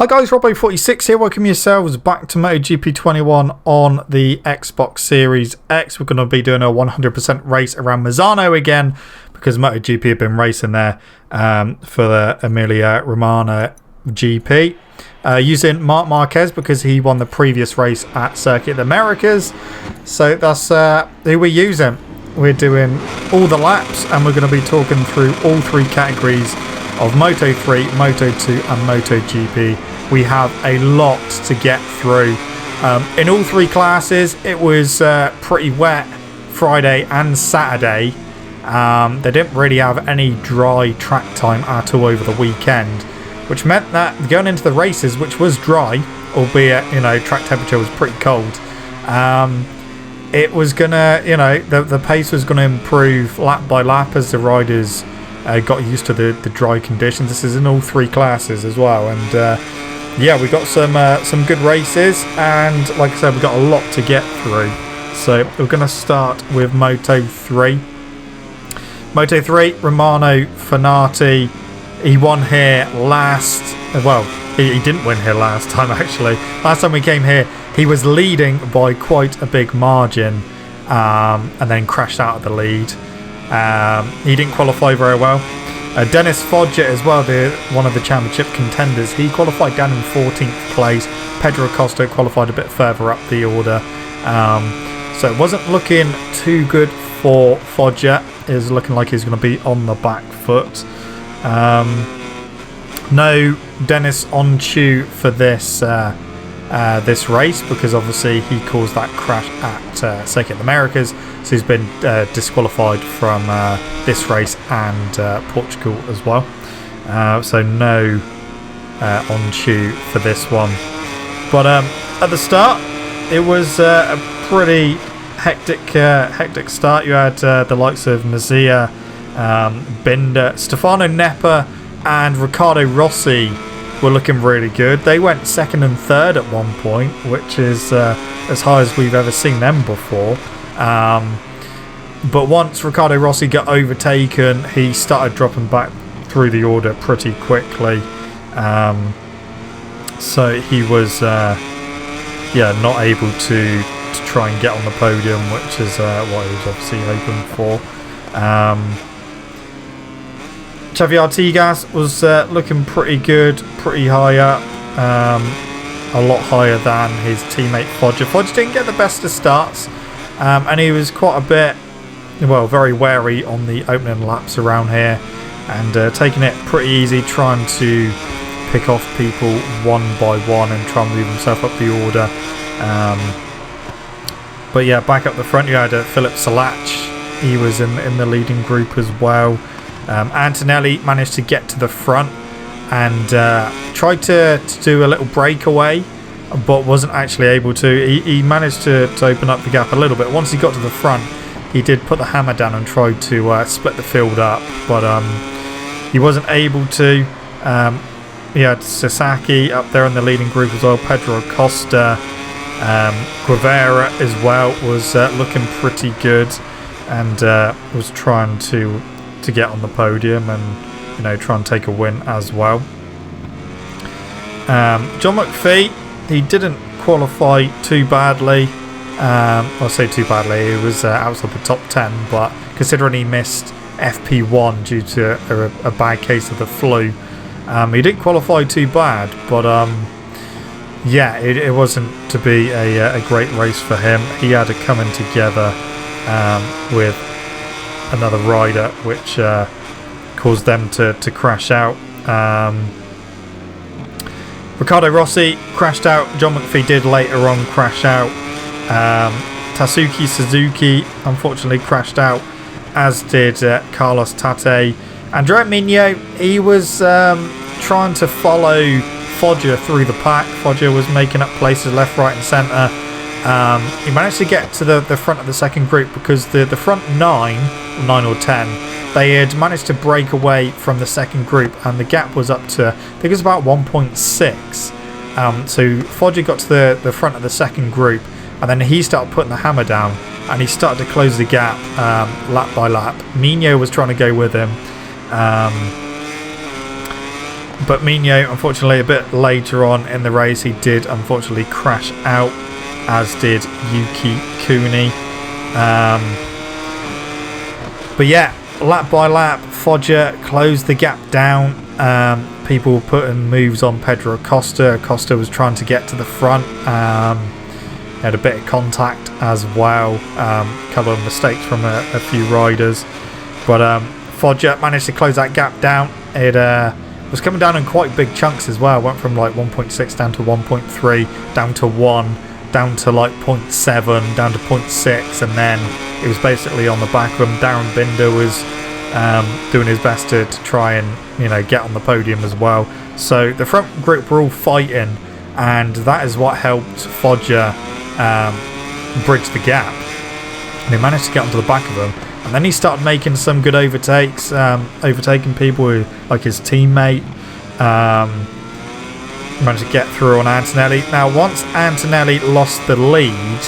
Hi guys, Robbo46 here, welcome yourselves back to MotoGP 21 on the Xbox Series X. We're going to be doing a 100% race around Misano again, because MotoGP have been racing there for the Emilia Romagna GP. Using Marc Marquez because he won the previous race at Circuit of the Americas. So that's who we're using. We're doing all the laps and we're going to be talking through all three categories of Moto 3, Moto 2 and MotoGP. We have a lot to get through. In all three classes, it was pretty wet Friday and Saturday. They didn't really have any dry track time at all over the weekend, which meant that going into the races, which was dry, albeit, track temperature was pretty cold, it was gonna, the pace was gonna improve lap by lap as the riders got used to the dry conditions. This is in all three classes as well, and yeah, we got some good races, and like I said, we've got a lot to get through. So we're gonna start with Moto 3. Moto 3, Romano Fenati. He won here last... Well, he didn't win here last time, actually. Last time we came here, he was leading by quite a big margin, and then crashed out of the lead. He didn't qualify very well. Dennis Foggia as well, one of the championship contenders. He qualified down in 14th place. Pedro Acosta qualified a bit further up the order. So it wasn't looking too good for Foggia. It was looking like he's going to be on the back foot. No Dennis on cue for this this race, because obviously he caused that crash at Circuit of the Americas, so he's been disqualified from this race and Portugal as well. So no on cue for this one. But at the start, it was a pretty hectic start. You had the likes of Mazia, Binder, Stefano Neppa and Riccardo Rossi were looking really good. They went second and third at one point, which is as high as we've ever seen them before. But once Riccardo Rossi got overtaken, he started dropping back through the order pretty quickly. So he was not able to try and get on the podium, which is what he was obviously hoping for. Xavier Artigas was looking pretty good, pretty high up, a lot higher than his teammate Foggia. Foggia didn't get the best of starts, and he was quite a bit, very wary on the opening laps around here, and taking it pretty easy, trying to pick off people one by one and try and move himself up the order. But yeah, back up the front you had Philip Salach. He was in the leading group as well. Antonelli managed to get to the front and tried to do a little breakaway, but wasn't actually able to. He managed to open up the gap a little bit. Once he got to the front, he did put the hammer down and tried to split the field up, but he wasn't able to. He had Sasaki up there in the leading group as well. Pedro Acosta, Guevara as well was looking pretty good, and was trying to get on the podium and try and take a win as well. John McPhee, he didn't qualify too badly. I'll say too badly, he was outside the top 10, but considering he missed FP1 due to a bad case of the flu, he didn't qualify too bad, but it wasn't to be a great race for him. He had it coming together with another rider, which caused them to crash out. Riccardo Rossi crashed out. John McPhee did later on crash out. Tatsuki Suzuki unfortunately crashed out, as did Carlos Tate. Andrea Migno, he was trying to follow Foggia through the pack. Foggia was making up places left, right and centre. He managed to get to the front of the second group, because the front 9 or 10, they had managed to break away from the second group, and the gap was up to, I think it was about 1.6. So Foggia got to the front of the second group, and then he started putting the hammer down, and he started to close the gap lap by lap. Migno was trying to go with him. But Mino, unfortunately, a bit later on in the race, he did unfortunately crash out, as did Yuki Kuni. But yeah, lap by lap, Foggia closed the gap down. People putting moves on Pedro Acosta. Acosta was trying to get to the front. Had a bit of contact as well. A couple of mistakes from a few riders. But Foggia managed to close that gap down. It was coming down in quite big chunks as well. Went from like 1.6 down to 1.3, down to 1, down to like 0.7, down to 0.6, and then it was basically on the back of him. Darren Binder was doing his best to try and get on the podium as well. So the front group were all fighting, and that is what helped Foggia bridge the gap. And he managed to get onto the back of him, and then he started making some good overtakes, overtaking people like his teammate. Managed to get through on Antonelli. Now, once Antonelli lost the lead,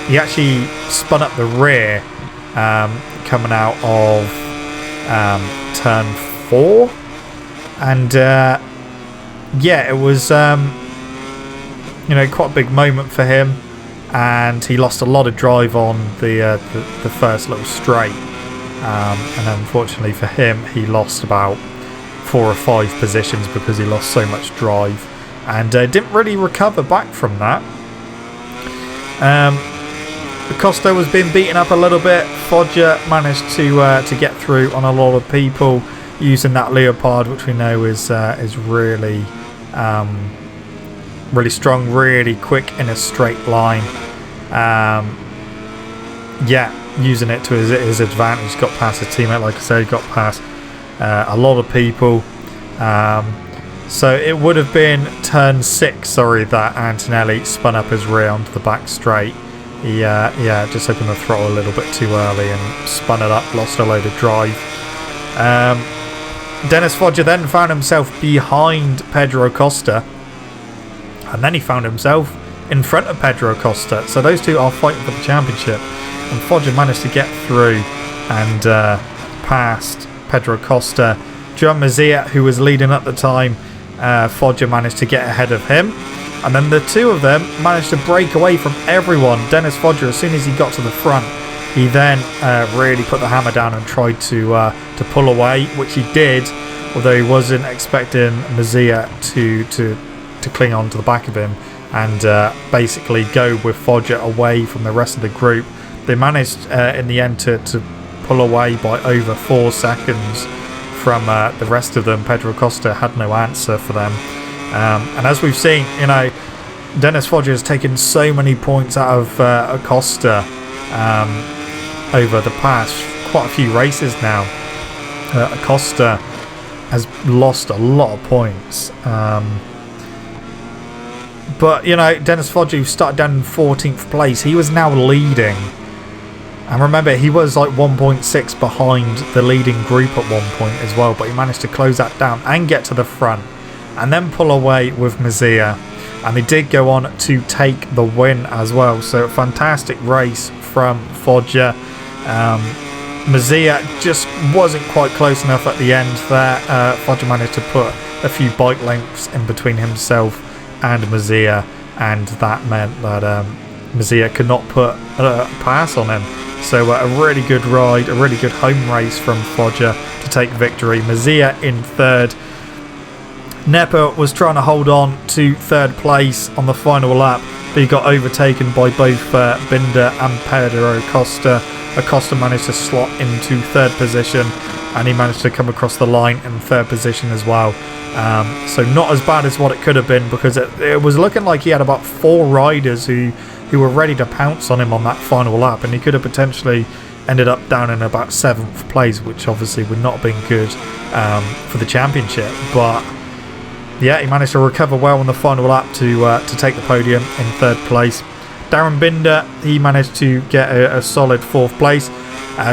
he actually spun up the rear coming out of turn 4, and yeah, it was quite a big moment for him, and he lost a lot of drive on the first little straight, and unfortunately for him, he lost about 4 or 5 positions because he lost so much drive, and didn't really recover back from that. Acosta was being beaten up a little bit. Foggia managed to get through on a lot of people using that Leopard, which we know is really really strong, really quick in a straight line. Yeah, using it to his advantage. Got past his teammate, like I said, got past a lot of people. So it would have been turn 6, that Antonelli spun up his rear onto the back straight. He just opened the throttle a little bit too early and spun it up, lost a load of drive. Dennis Foggia then found himself behind Pedro Acosta, and then he found himself in front of Pedro Acosta. So those two are fighting for the championship, and Foggia managed to get through and past Pedro Acosta. John Mazia, who was leading at the time, Foggia managed to get ahead of him, and then the two of them managed to break away from everyone. Dennis Foggia, as soon as he got to the front, he then really put the hammer down and tried to pull away, which he did, although he wasn't expecting Mazia to cling on to the back of him and basically go with Foggia away from the rest of the group. They managed in the end to pull away by over 4 seconds from the rest of them. Pedro Acosta had no answer for them. And as we've seen, Dennis Foggia has taken so many points out of Acosta over the past quite a few races now. Acosta has lost a lot of points. But, Dennis Foggia, who started down in 14th place, he was now leading. And remember, he was like 1.6 behind the leading group at one point as well, but he managed to close that down and get to the front and then pull away with Mazia. And they did go on to take the win as well. So a fantastic race from Foggia. Mazia just wasn't quite close enough at the end there. Foggia managed to put a few bike lengths in between himself and Mazia, and that meant that Mazia could not put a pass on him. So a really good ride, a really good home race from Foggia to take victory. Mazia in third. Nepa was trying to hold on to third place on the final lap, but he got overtaken by both Binder and Pedro Acosta. Acosta managed to slot into third position, and he managed to come across the line in third position as well. So not as bad as what it could have been, because it was looking like he had about 4 riders who were ready to pounce on him on that final lap, and he could have potentially ended up down in about 7th place, which obviously would not have been good for the championship. But yeah, he managed to recover well on the final lap to take the podium in third place. Darren Binder, he managed to get a solid 4th place.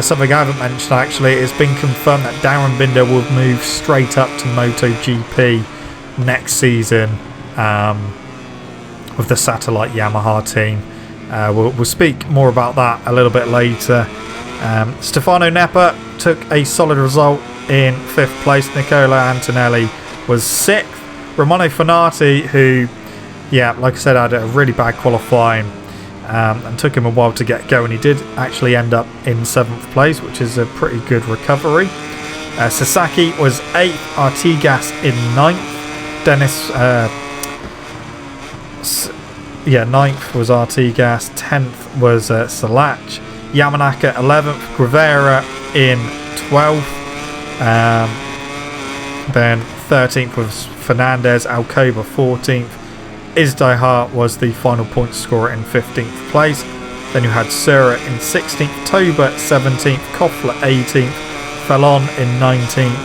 Something I haven't mentioned, actually, it's been confirmed that Darren Binder will move straight up to MotoGP next season with the satellite Yamaha team. We'll speak more about that a little bit later. Stefano Nepa took a solid result in 5th place. Nicola Antonelli was 6th. Romano Fenati, who, yeah, like I said, had a really bad qualifying and took him a while to get going. He did actually end up in 7th place, which is a pretty good recovery. Sasaki was 8th. Artigas in 9th. Dennis, 9th was Artigas. 10th was Salach. Yamanaka 11th. Guevara in 12th. Then 13th was Fernandez. Alcoba 14th. Isdihar was the final point scorer in 15th place. Then you had Sura in 16th. Toba 17th. Koffler 18th. Fallon in 19th.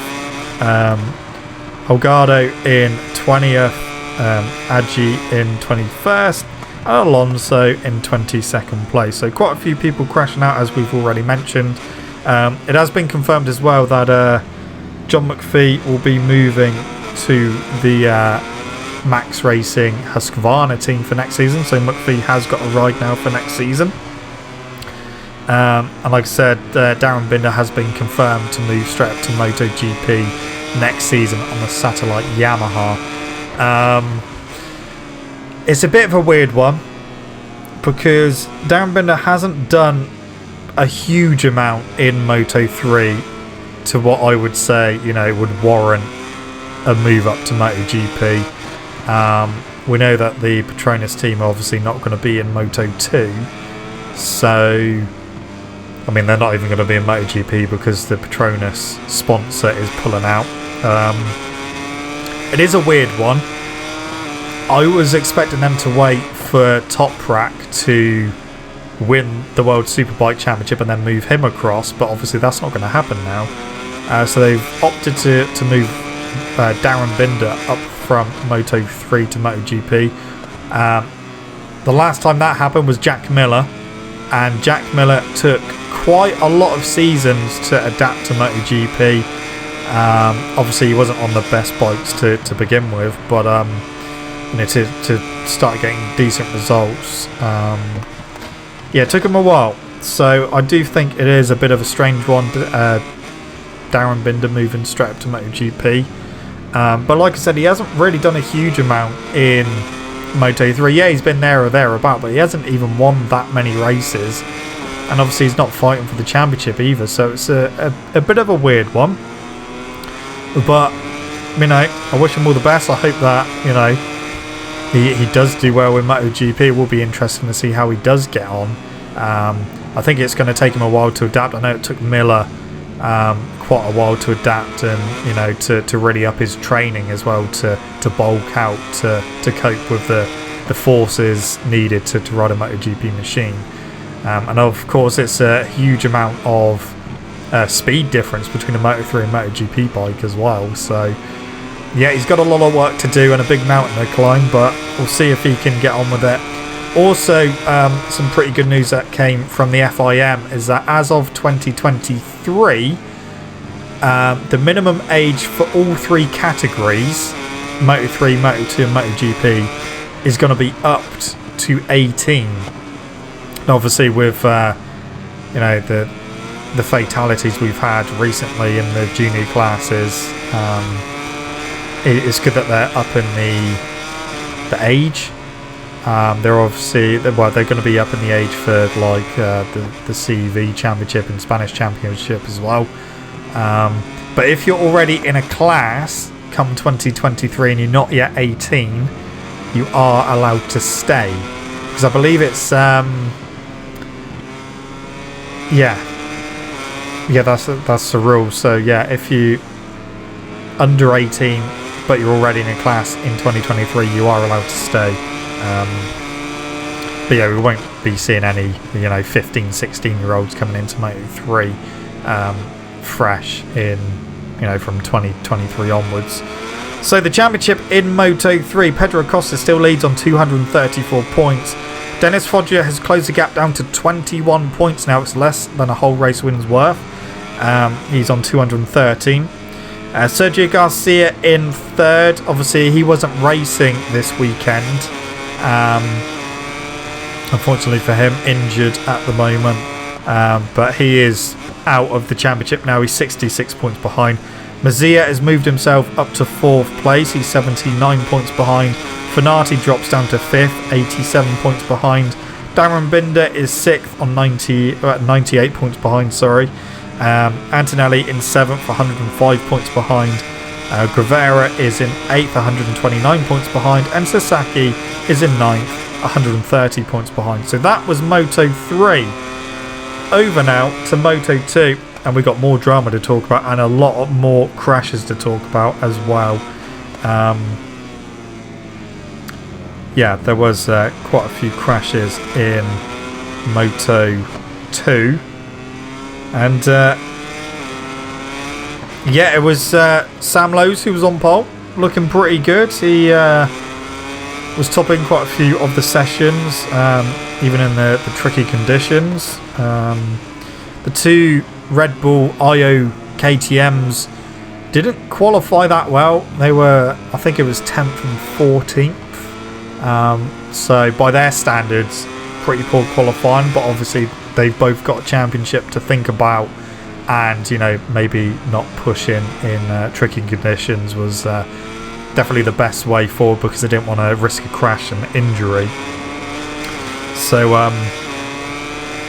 Holgado in 20th. Agi in 21st. And Alonso in 22nd place. So quite a few people crashing out, as we've already mentioned. It has been confirmed as well that John McPhee will be moving to the Max Racing Husqvarna team for next season. So McPhee has got a ride now for next season. And like I said, Darren Binder has been confirmed to move straight up to MotoGP next season on the satellite Yamaha. It's a bit of a weird one because Darren Binder hasn't done a huge amount in Moto3 to what I would say, would warrant a move up to MotoGP. We know that the Petronas team are obviously not going to be in Moto2, so they're not even going to be in MotoGP because the Petronas sponsor is pulling out. It is a weird one. I was expecting them to wait for Toprak to win the World Superbike Championship and then move him across, but obviously that's not going to happen now. So they've opted to move Darren Binder up from Moto3 to MotoGP. The last time that happened was Jack Miller, and Jack Miller took quite a lot of seasons to adapt to MotoGP. Obviously he wasn't on the best bikes to begin with, but to start getting decent results, it took him a while. So I do think it is a bit of a strange one, Darren Binder moving straight up to MotoGP. But like I said, he hasn't really done a huge amount in Moto3. Yeah, he's been there or thereabout, but he hasn't even won that many races. And obviously he's not fighting for the championship either, so it's a bit of a weird one. But, I wish him all the best. I hope that, he does do well in MotoGP. It will be interesting to see how he does get on. I think it's going to take him a while to adapt. I know it took Miller quite a while to adapt and to really up his training as well to bulk out to cope with the forces needed to ride a MotoGP machine. And of course it's a huge amount of speed difference between a Moto3 and MotoGP bike as well. So yeah, he's got a lot of work to do and a big mountain to climb, but we'll see if he can get on with it. Also, some pretty good news that came from the FIM is that as of 2023, the minimum age for all three categories, Moto3, Moto2 and MotoGP, is going to be upped to 18. Obviously with the fatalities we've had recently in the junior classes, it's good that they're up in the age. They're obviously they're going to be up in the age for like the CV Championship and Spanish Championship as well. But if you're already in a class come 2023 and you're not yet 18, you are allowed to stay, because I believe it's that's the rule. So yeah, if you under 18 but you're already in a class in 2023, you are allowed to stay. But yeah, we won't be seeing any 15, 16 year olds coming into Moto3 fresh in from 2023 onwards. So the championship in Moto3, Pedro Acosta still leads on 234 points. Dennis Foggia has closed the gap down to 21 points now. It's less than a whole race win's worth. He's on 213. Sergio Garcia in third. Obviously he wasn't racing this weekend, unfortunately for him, injured at the moment. but he is out of the championship now. He's 66 points behind. Mazia has moved himself up to 4th place. He's 79 points behind. Fenati drops down to 5th, 87 points behind. Darren Binder is 6th on 98 points behind, sorry. Antonelli in 7th, 105 points behind. Gravera is in 8th, 129 points behind. And Sasaki is in 9th, 130 points behind. So that was Moto 3. Over now to Moto 2. And we've got more drama to talk about and a lot more crashes to talk about as well. Yeah, there was quite a few crashes in Moto 2. And yeah, it was Sam Lowes who was on pole, looking pretty good. He was topping quite a few of the sessions, even in the tricky conditions. The two Red Bull IO KTMs didn't qualify that well. They were, I think it was 10th and 14th. So by their standards, pretty poor qualifying, but obviously they've both got a championship to think about, and maybe not pushing in tricky conditions was definitely the best way forward, because they didn't want to risk a crash and injury. So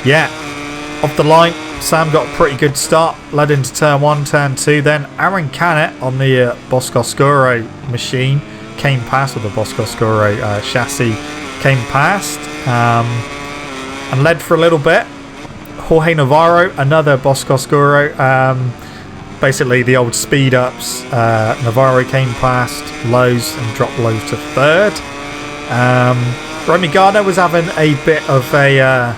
yeah, off the line, Sam got a pretty good start, led into turn 1, turn 2. Then Aaron Canet on the Boscoscuro machine came past, with the Boscoscuro chassis came past and led for a little bit. Jorge Navarro, another Boscoscuro, basically the old speed ups. Navarro came past Lowes and dropped Lowes to 3rd. Remy Gardner was having a bit of a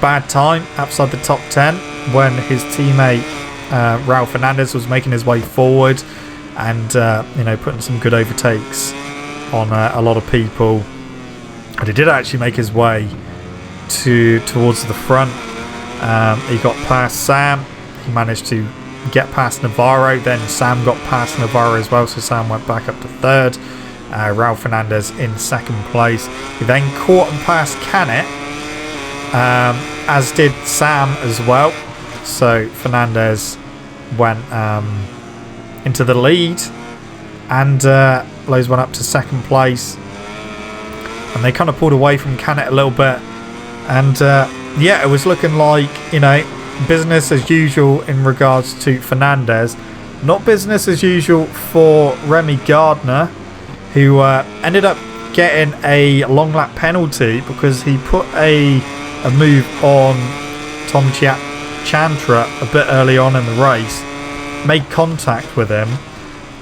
bad time outside the top 10 when his teammate Raul Fernandez was making his way forward and putting some good overtakes on a lot of people. And he did actually make his way towards the front. He got past Sam. He managed to get past Navarro. Then Sam got past Navarro as well, so Sam went back up to 3rd. Raul Fernandez in 2nd place. He then caught and passed Canet, as did Sam as well. So Fernandez went into the lead, and Lowes went up to 2nd place, and they kind of pulled away from Canet a little bit. And yeah, it was looking like business as usual in regards to Fernandez, not business as usual for Remy Gardner, who ended up getting a long lap penalty because he put a move on Tom Chantra a bit early on in the race, made contact with him,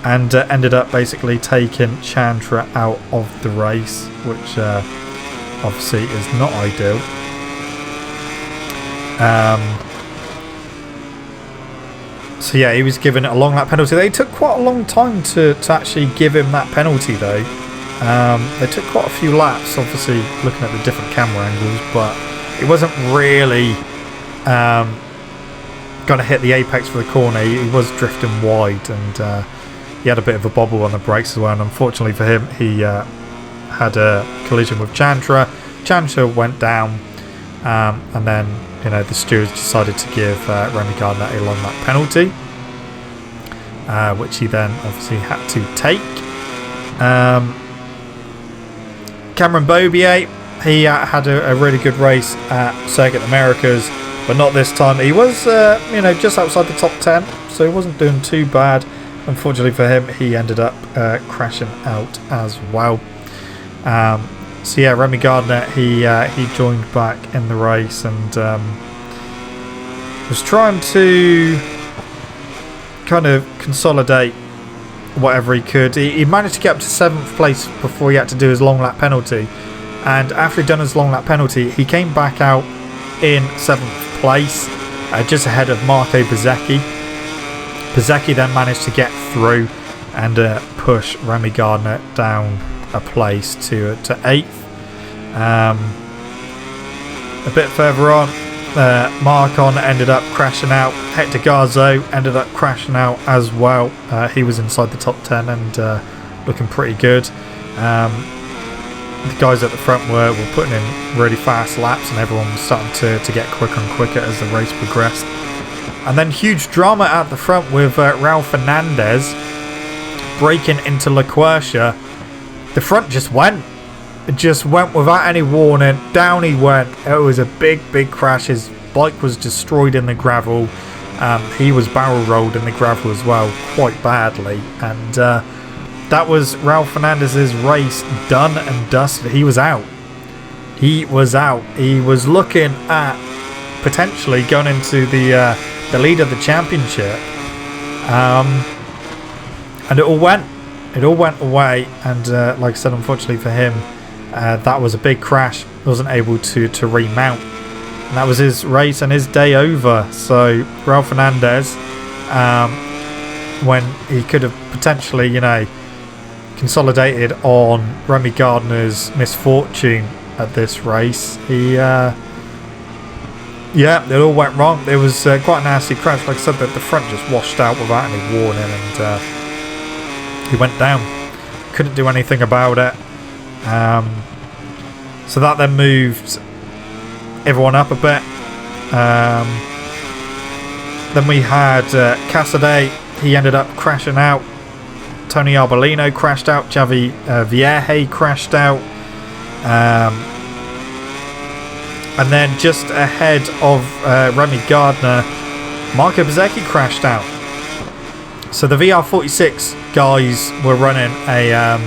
and ended up basically taking Chantra out of the race, which obviously is not ideal. So yeah, he was given a long lap penalty. They took quite a long time to actually give him that penalty though. They took quite a few laps, obviously looking at the different camera angles, but it wasn't really going to hit the apex for the corner. He was drifting wide, and he had a bit of a bobble on the brakes as well, and unfortunately for him, he had a collision with Chantra. Chantra went down, and then the stewards decided to give Remy Gardner a long lap penalty, which he then obviously had to take. Cameron Beaubier, he had a really good race at Circuit Americas, but not this time. He was just outside the top 10, so he wasn't doing too bad. Unfortunately for him, he ended up crashing out as well. So yeah, Remy Gardner, he joined back in the race and was trying to kind of consolidate whatever he could. He managed to get up to 7th place before he had to do his long lap penalty, and after he'd done his long lap penalty, he came back out in 7th place, just ahead of Marco Bezzecchi. Bezzecchi then managed to get through and push Remy Gardner down a place to 8th. A bit further on, Marcon ended up crashing out. Hector Garzo ended up crashing out as well. He was inside the top 10 and looking pretty good. the guys at the front were putting in really fast laps, and everyone was starting to get quicker and quicker as the race progressed. And then huge drama at the front with Raul Fernandez breaking into Leclerc. The front just went. It just went without any warning. Down he went. It was a big crash. His bike was destroyed in the gravel. He was barrel rolled in the gravel as well, quite badly. And that was Raul Fernandez's race done and dusted. He was out. He was out. He was looking at potentially going into the lead of the championship. And it all went. It all went away. And like I said, unfortunately for him, that was a big crash. He wasn't able to remount. And that was his race and his day over. So Raul Fernandez, when he could have potentially, consolidated on Remy Gardner's misfortune at this race, it all went wrong. It was quite a nasty crash. Like I said, the front just washed out without any warning, and he went down. Couldn't do anything about it. So that then moved everyone up a bit. Then we had Casadei. He ended up crashing out. Tony Arbolino crashed out. Javi Vierge crashed out. And then just ahead of Remy Gardner, Marco Bezzecchi crashed out. So the VR46 guys were running a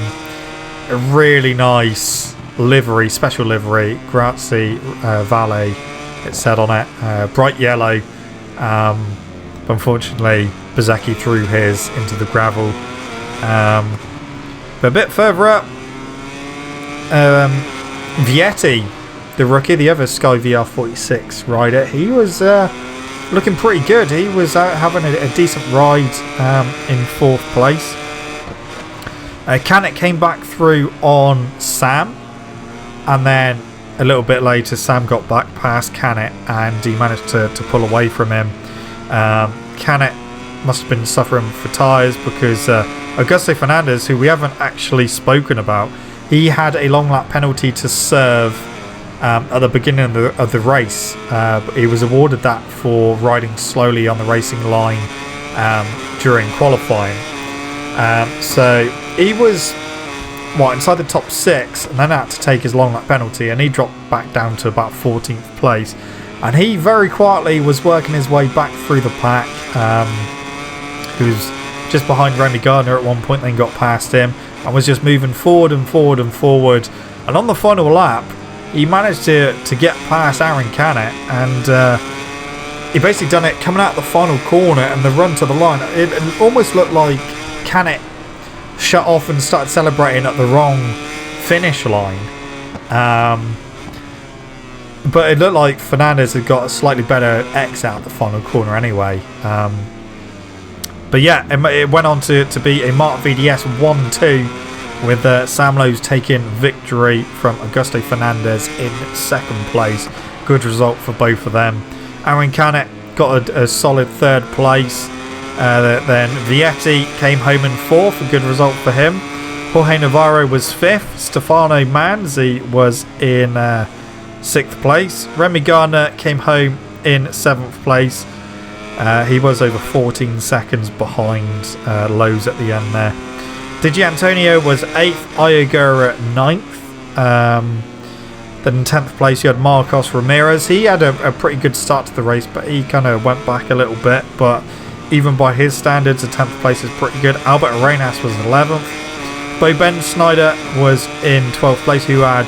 really nice livery, special livery, Grazie Valle, it said on it, bright yellow. Unfortunately, Bezzecchi threw his into the gravel. But a bit further up, Vietti, the rookie, the other Sky VR46 rider, he was looking pretty good. He was having a decent ride in 4th place. Canet came back through on Sam, and then a little bit later Sam got back past Canet and he managed to pull away from him. Canet must have been suffering for tyres because Auguste Fernandez, who we haven't actually spoken about, he had a long lap penalty to serve at the beginning of the race. He was awarded that for riding slowly on the racing line during qualifying. So he was inside the top 6, and then had to take his long lap penalty, and he dropped back down to about 14th place. And he very quietly was working his way back through the pack. He was just behind Remy Gardner at one point, then got past him and was just moving forward and forward and forward. And on the final lap, he managed to get past Aaron Canet, and he basically done it coming out the final corner and the run to the line. It almost looked like Canet shut off and started celebrating at the wrong finish line. But it looked like Fernandez had got a slightly better exit out the final corner anyway. But yeah, it went on to be a Mark VDS 1-2 with Sam Lowes taking victory from Auguste Fernandez in 2nd place. Good result for both of them. Aaron Canet got a solid 3rd place. Then Vietti came home in 4th, a good result for him. Jorge Navarro was 5th. Stefano Manzi was in 6th place. Remy Gardner came home in 7th place. He was over 14 seconds behind Lowe's at the end there. Di Antonio was 8th, Iogura 9th. Then in 10th place you had Marcos Ramirez. He had a pretty good start to the race, but he kind of went back a little bit. But even by his standards, a 10th place is pretty good. Albert Arenas was 11th. Bo Ben Snyder was in 12th place, who had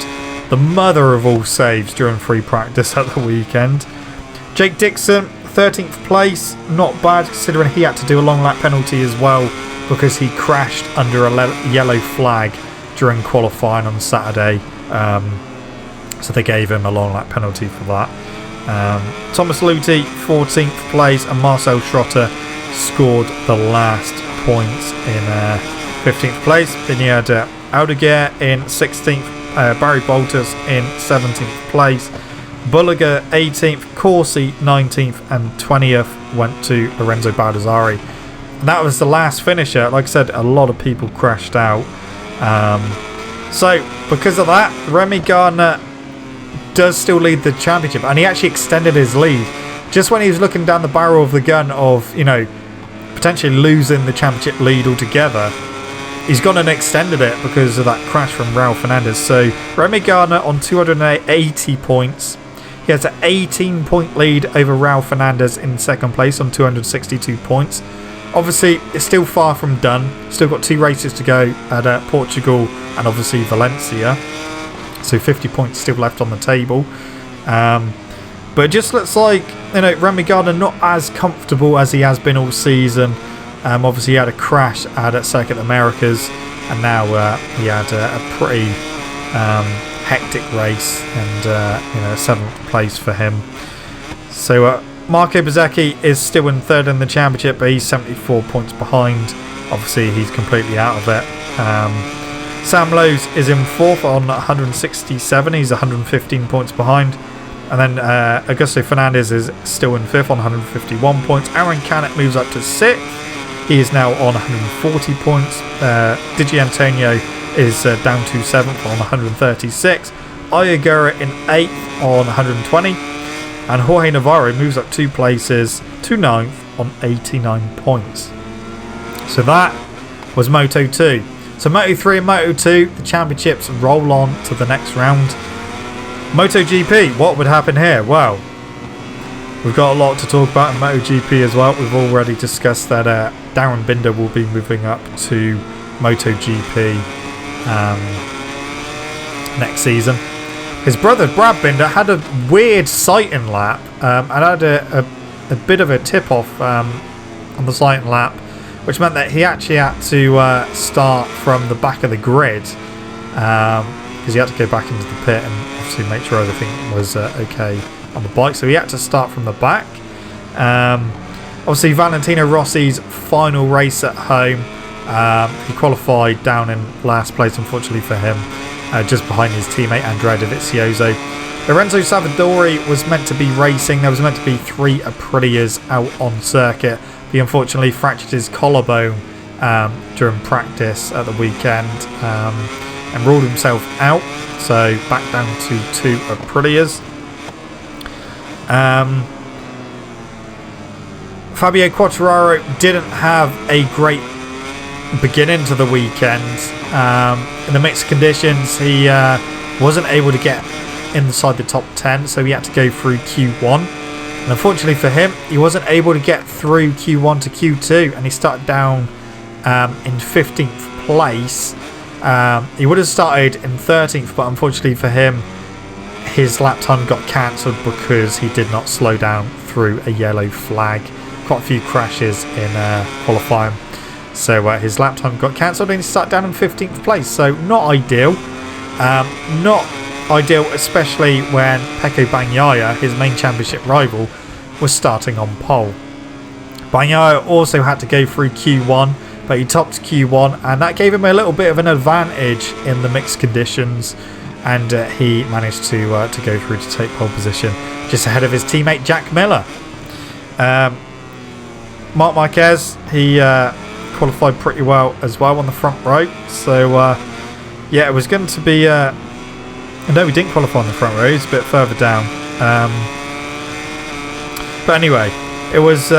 the mother of all saves during free practice at the weekend. Jake Dixon, 13th place, not bad considering he had to do a long lap penalty as well because he crashed under a yellow flag during qualifying on Saturday. So they gave him a long lap penalty for that. Thomas Luthi, 14th place, and Marcel Schrotter scored the last points in 15th place. Then you had Aldeguer in 16th, Barry Boltus in 17th place, Bulliger 18th, Corsi 19th, and 20th went to Lorenzo Baldassari. And that was the last finisher. Like I said, a lot of people crashed out. So, because of that, Remy Gardner does still lead the championship, and he actually extended his lead just when he was looking down the barrel of the gun of, you know, potentially losing the championship lead altogether. He's gone and extended it because of that crash from Raul Fernandez. So Remy Gardner on 280 points. He has an 18-point lead over Raul Fernandez in second place on 262 points. Obviously, it's still far from done. Still got 2 races to go at Portugal and obviously Valencia. So 50 points still left on the table. But it just looks like, you know, Remy Gardner not as comfortable as he has been all season. Obviously, he had a crash at Circuit Americas, and now he had a pretty hectic race, and you know, 7th place for him. So Marco Bezzecchi is still in 3rd in the championship, but he's 74 points behind. Obviously, he's completely out of it. Sam Lowes is in 4th on 167. He's 115 points behind. And then Auguste Fernandez is still in 5th on 151 points. Aaron Canet moves up to 6th. He is now on 140 points. Digi Antonio is down to 7th on 136. Ayagura in 8th on 120. And Jorge Navarro moves up 2 places to 9th on 89 points. So that was Moto 2. So Moto 3 and Moto 2, the championships roll on to the next round. MotoGP, what would happen here? Well, we've got a lot to talk about in MotoGP as well. We've already discussed that Darren Binder will be moving up to MotoGP next season. His brother Brad Binder had a weird sighting lap and had a bit of a tip-off on the sighting lap, which meant that he actually had to start from the back of the grid because he had to go back into the pit and obviously make sure everything was okay on the bike. So he had to start from the back. Obviously, Valentino Rossi's final race at home, he qualified down in last place, unfortunately for him, just behind his teammate Andrea Dovizioso. Lorenzo Savadori was meant to be racing. There was meant to be 3 Aprilias out on circuit. He unfortunately fractured his collarbone during practice at the weekend and ruled himself out. So back down to 2 Aprilias. Fabio Quartararo didn't have a great beginning to the weekend. In the mixed conditions, he wasn't able to get inside the top 10, so he had to go through Q1. And unfortunately for him, he wasn't able to get through Q1 to Q2, and he started down in 15th place. He would have started in 13th, but unfortunately for him, his lap time got cancelled because he did not slow down through a yellow flag. Quite a few crashes in qualifying. So his lap time got cancelled and he started down in 15th place. So not ideal. Not ideal, especially when Pecco Bagnaia, his main championship rival, was starting on pole. Bagnaia also had to go through Q1, but he topped Q1 and that gave him a little bit of an advantage in the mixed conditions, and he managed to go through to take pole position just ahead of his teammate Jack Miller. Marc Marquez, he qualified pretty well as well on the front row, so yeah, it was going to be no, he didn't qualify on the front row, he was a bit further down, but anyway, it was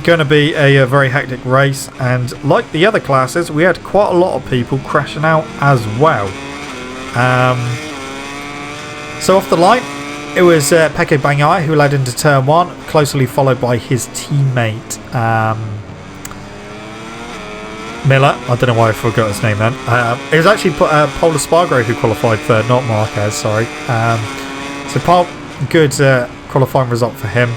going to be a very hectic race, and like the other classes, we had quite a lot of people crashing out as well. So off the line, it was Pecco Bagnaia who led into turn 1, closely followed by his teammate Miller. I don't know why I forgot his name then. It was actually Pol Espargaro who qualified 3rd, not Marquez, sorry. So Pol, good qualifying result for him.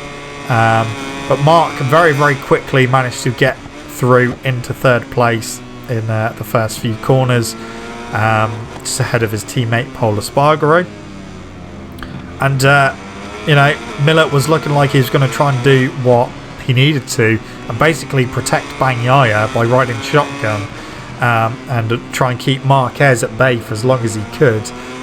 But Mark very, very quickly managed to get through into 3rd place in the first few corners, just ahead of his teammate Pol Espargaro. And, you know, Miller was looking like he was going to try and do what he needed to and basically protect Bagnaia by riding shotgun and try and keep Marquez at bay for as long as he could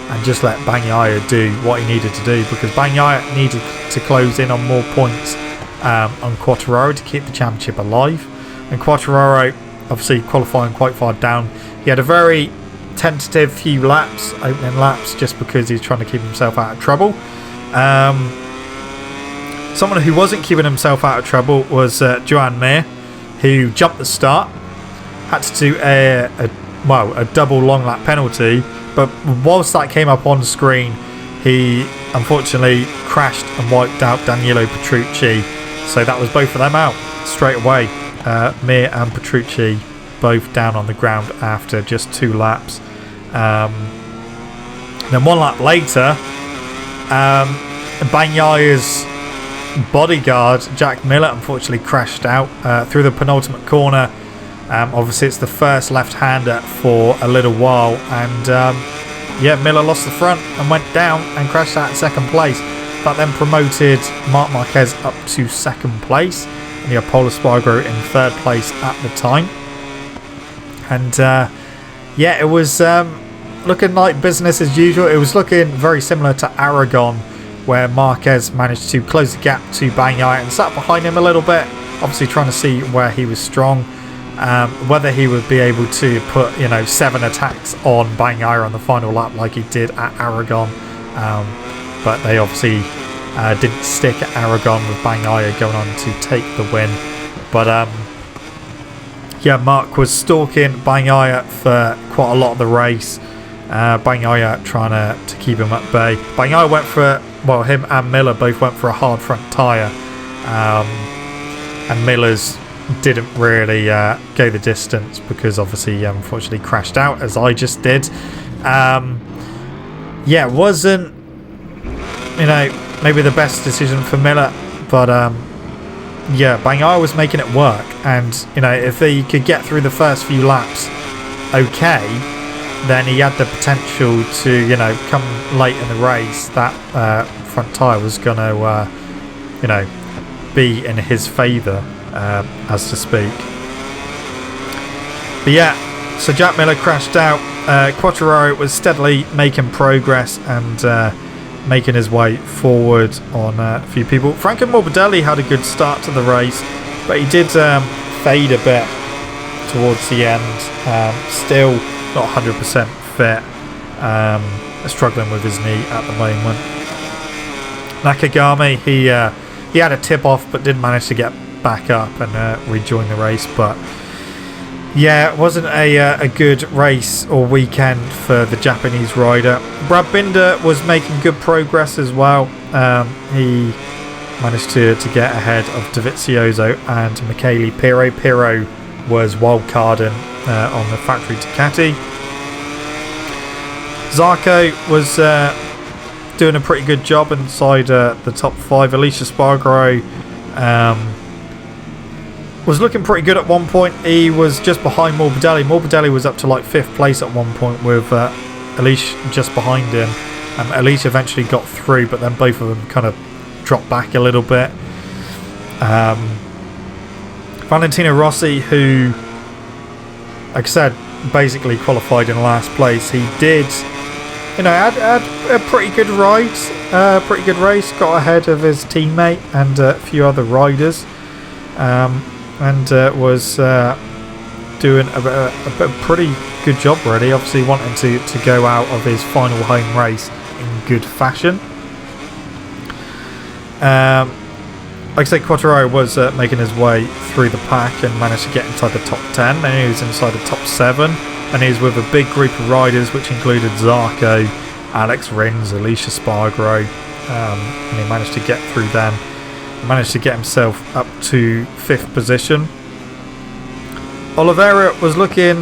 and just let Bagnaia do what he needed to do, because Bagnaia needed to close in on more points on Quartararo to keep the championship alive. And Quartararo, obviously qualifying quite far down, he had a very tentative few laps, opening laps, just because he's trying to keep himself out of trouble. Someone who wasn't keeping himself out of trouble was Joan Mir, who jumped the start, had to do a double long lap penalty, but whilst that came up on screen, he unfortunately crashed and wiped out Danilo Petrucci, so that was both of them out straight away. Mir and Petrucci both down on the ground after just 2 laps. Then 1 lap later, Bagnaya's bodyguard Jack Miller unfortunately crashed out through the penultimate corner. Obviously it's the first left-hander for a little while, and Miller lost the front and went down and crashed out in 2nd place. That then promoted Marc Marquez up to 2nd place, and the Polo Spargo in 3rd place at the time. And it was looking like business as usual. It was looking very similar to Aragon, where Marquez managed to close the gap to Bagnaia and sat behind him a little bit, obviously trying to see where he was strong, whether he would be able to put 7 attacks on Bagnaia on the final lap like he did at Aragon, but they obviously didn't stick at Aragon, with Bagnaia going on to take the win. But Marc was stalking Bagnaia for quite a lot of the race. Bagnaia trying to keep him at bay. Bagnaia went for, him and Miller both went for a hard front tyre, and Miller's didn't really go the distance because obviously unfortunately crashed out, as I just did. It wasn't maybe the best decision for Miller, but Bagnaia was making it work, and if he could get through the first few laps okay, then he had the potential to come late in the race, that front tyre was going to be in his favour, as to speak. But so Jack Miller crashed out. Quartararo was steadily making progress and making his way forward on a few people. Franco Morbidelli had a good start to the race, but he did fade a bit towards the end. Still not 100% fit, struggling with his knee at the moment. Nakagami, he had a tip off but didn't manage to get back up and rejoin the race. But it wasn't a good race or weekend for the Japanese rider. Brad Binder was making good progress as well. He managed to get ahead of Dovizioso and Michele Pirro. Pirro was wildcarding on the factory Ducati. Zarco was doing a pretty good job inside the top 5. Alicia Spargaro was looking pretty good at one point. He was just behind Morbidelli. Morbidelli was up to like 5th place at one point, with Alicia just behind him. Alicia eventually got through, but then both of them kind of dropped back a little bit. Valentino Rossi, who, like I said, basically qualified in last place. He did, had a pretty good ride, pretty good race. Got ahead of his teammate and a few other riders, and was doing a pretty good job, really. Obviously wanting to go out of his final home race in good fashion. Like I say, Quartararo was making his way through the pack and managed to get inside the top 10. Then he was inside the top 7, and he was with a big group of riders, which included Zarco, Alex Rins, Alicia Spargaro, and he managed to get through them. He managed to get himself up to 5th position. Oliveira was looking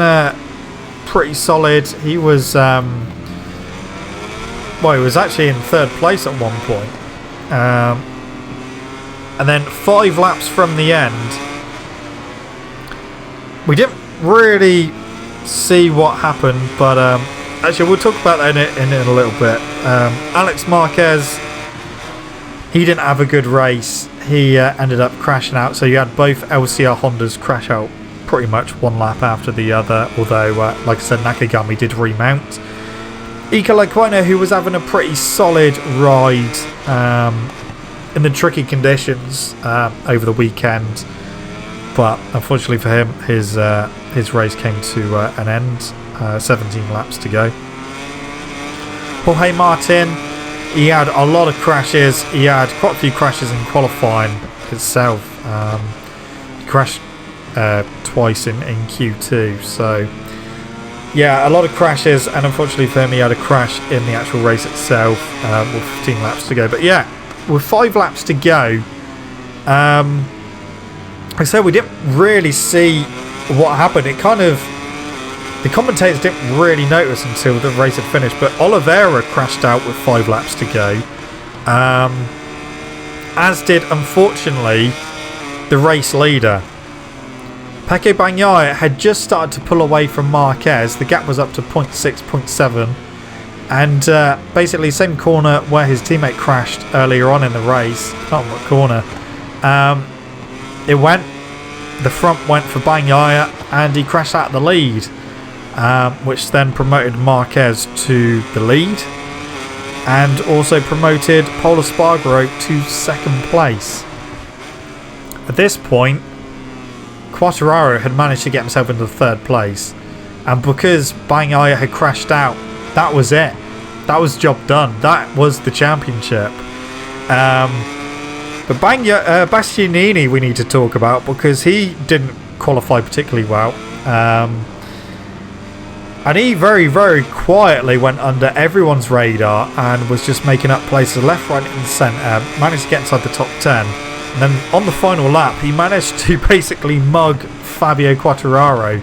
pretty solid. He was he was actually in 3rd place at one point. And then 5 laps from the end, we didn't really see what happened, but actually we'll talk about that in a little bit. Alex Marquez, he didn't have a good race. He ended up crashing out, so you had both LCR Hondas crash out pretty much one lap after the other, although like I said, Nakagami did remount. Ika Lequina, who was having a pretty solid ride in the tricky conditions over the weekend, but unfortunately for him, his race came to an end. 17 laps to go. Jorge Martin, he had a lot of crashes. He had quite a few crashes in qualifying itself. He crashed twice in Q2, so yeah, a lot of crashes, and unfortunately for him, he had a crash in the actual race itself with 15 laps to go. But yeah, with 5 laps to go, like I said, we didn't really see what happened. It kind of, the commentators didn't really notice until the race had finished, but Oliveira crashed out with 5 laps to go, as did, unfortunately, the race leader. Pecco Bagnaia had just started to pull away from Marquez. The gap was up to 0.6, 0.7, and basically same corner where his teammate crashed earlier on in the race. Not what corner. The front went for Bagnaia, and he crashed out of the lead, which then promoted Marquez to the lead, and also promoted Pol Espargaro to second place. At this point, Quartararo had managed to get himself into third place, and because Bagnaia had crashed out, that was it. That was job done. That was the championship. But Bastianini we need to talk about, because he didn't qualify particularly well. And he very, very quietly went under everyone's radar and was just making up places left, right and centre. Managed to get inside the top 10. And then on the final lap, he managed to basically mug Fabio Quartararo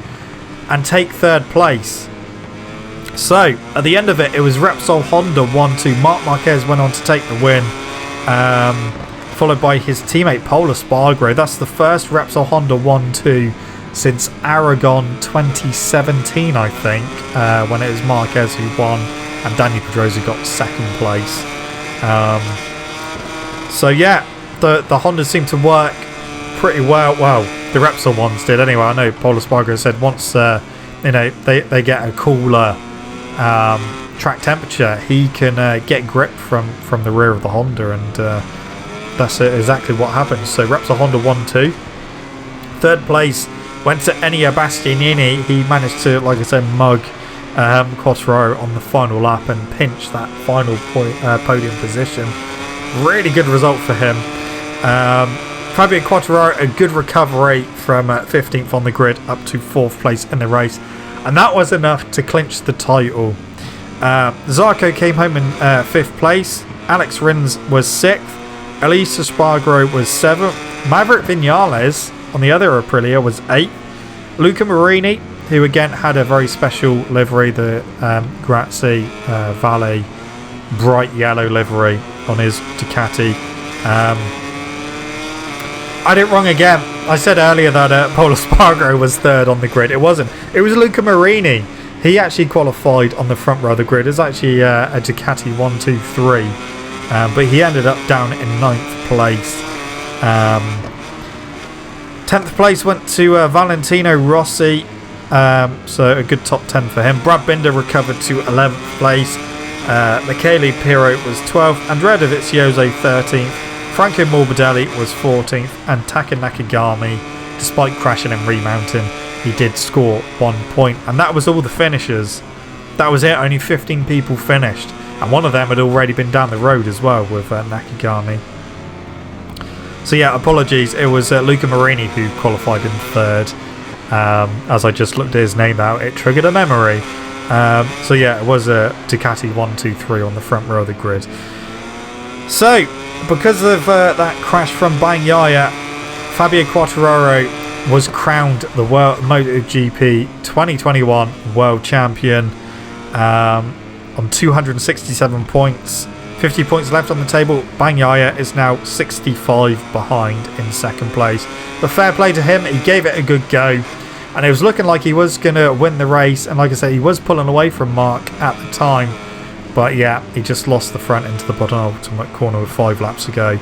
and take third place. So, at the end of it, it was Repsol Honda 1-2. Marc Marquez went on to take the win, followed by his teammate Pol Espargaro. That's the first Repsol Honda 1-2 since Aragon 2017, I think, when it was Marquez who won and Daniel Pedrosa got second place. So yeah, the Hondas seemed to work pretty well. Well, the Repsol ones did anyway. I know Pol Espargaro said once they get a cooler track temperature, he can get grip from the rear of the Honda, and that's exactly what happened. So Repsol Honda 1-2. Third place went to Ennio Bastianini. He managed to, like I said, mug Quartararo on the final lap and pinch that final podium position. Really good result for him. Fabio Quartararo, a good recovery from 15th on the grid up to 4th place in the race, and that was enough to clinch the title. Zarco came home in 5th place. Alex Rins was 6th. Elise Espargaro was 7th. Maverick Vinales on the other Aprilia was 8th. Luca Marini, who again had a very special livery, the Grazie Valley bright yellow livery on his Ducati. I did it wrong again. I said earlier that Pol Espargaro was 3rd on the grid. It wasn't. It was Luca Marini. He actually qualified on the front row of the grid. It's actually a Ducati 1-2-3. But he ended up down in 9th place. 10th place went to Valentino Rossi. So a good top 10 for him. Brad Binder recovered to 11th place. Michele Pirro was 12th. Andrea Dovizioso 13th. Franco Morbidelli was 14th, and Taka Nakagami, despite crashing and remounting, he did score 1 point, and that was all the finishers. That was it. Only 15 people finished, and one of them had already been down the road as well with Nakagami. So yeah, apologies. It was Luca Marini who qualified in 3rd. As I just looked at his name out, it triggered a memory. So yeah, it was a Ducati 1-2-3 on the front row of the grid. So, because of that crash from Bagnaia, Fabio Quartararo was crowned the MotoGP 2021 World Champion on 267 points. 50 points left on the table. Bagnaia is now 65 behind in 2nd place. But fair play to him, he gave it a good go. And it was looking like he was going to win the race. And like I said, he was pulling away from Marc at the time. But yeah, he just lost the front into the bottom ultimate corner with 5 laps to go.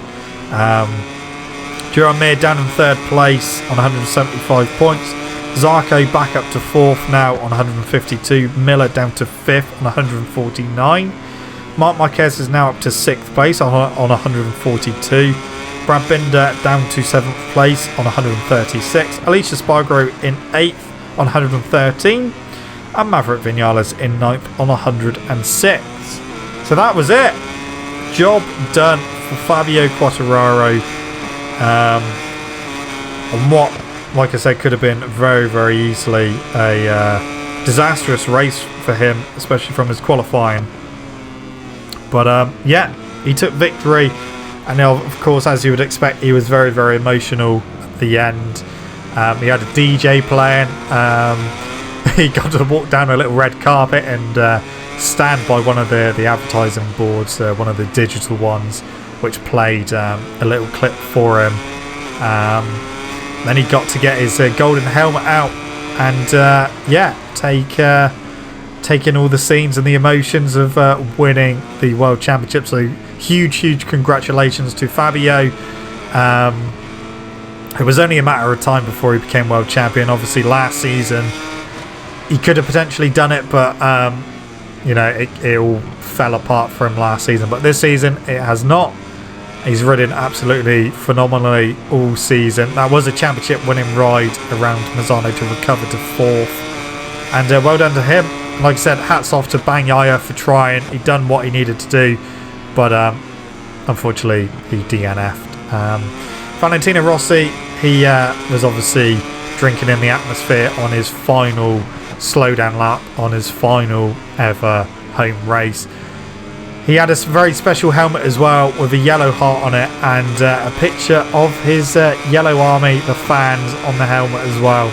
Duran Mir down in 3rd place on 175 points. Zarco back up to 4th now on 152. Miller down to 5th on 149. Marc Marquez is now up to 6th place on 142. Brad Binder down to 7th place on 136. Alicia Spargaro in 8th on 113. and Maverick Vinales in 9th on 106. So that was it. Job done for Fabio Quartararo on what, like I said, could have been very, very easily a disastrous race for him, especially from his qualifying. But yeah, he took victory, and of course, as you would expect, he was very, very emotional at the end. He had a DJ playing. He got to walk down a little red carpet and stand by one of the advertising boards, one of the digital ones, which played a little clip for him. Then he got to get his golden helmet out and yeah, take in all the scenes and the emotions of winning the World Championship. So huge congratulations to Fabio. It was only a matter of time before he became world champion. Obviously last season he could have potentially done it, but you know, it all fell apart for him last season. But this season it has not. He's ridden absolutely phenomenally all season. That was a championship winning ride around Misano to recover to 4th, and well done to him. Like I said, hats off to Bagnaia for trying. He'd done what he needed to do, but unfortunately he DNF'd. Valentino Rossi, he was obviously drinking in the atmosphere on his final slowdown lap on his final ever home race. He had a very special helmet as well with a yellow heart on it, and a picture of his yellow army, the fans, on the helmet as well.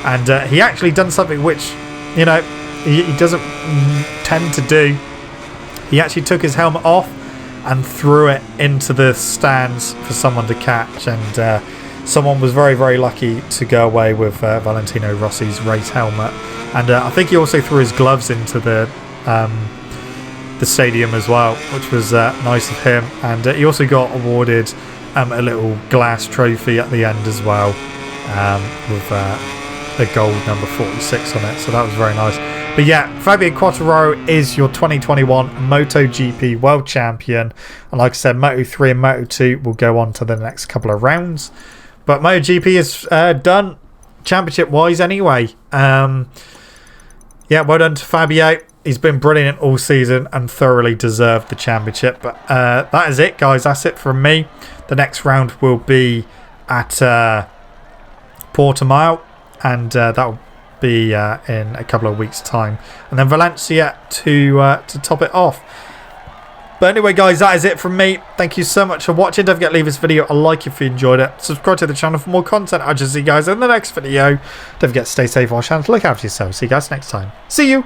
And he actually done something which, you know, he doesn't tend to do. He actually took his helmet off and threw it into the stands for someone to catch, and someone was very, very lucky to go away with Valentino Rossi's race helmet. And I think he also threw his gloves into the stadium as well, which was nice of him. And he also got awarded a little glass trophy at the end as well, with a gold number 46 on it, so that was very nice. But yeah, Fabio Quartararo is your 2021 MotoGP World Champion, and like I said, Moto3 and Moto2 will go on to the next couple of rounds, but MotoGP is done championship wise anyway. Yeah, well done to Fabio. He's been brilliant all season and thoroughly deserved the championship. But that is it, guys. That's it from me. The next round will be at Portimao, and that will be in a couple of weeks' time. And then Valencia to top it off. But anyway, guys, that is it from me. Thank you so much for watching. Don't forget to leave this video a like if you enjoyed it. Subscribe to the channel for more content. I'll just see you guys in the next video. Don't forget to stay safe, wash hands, look after yourselves. See you guys next time. See you.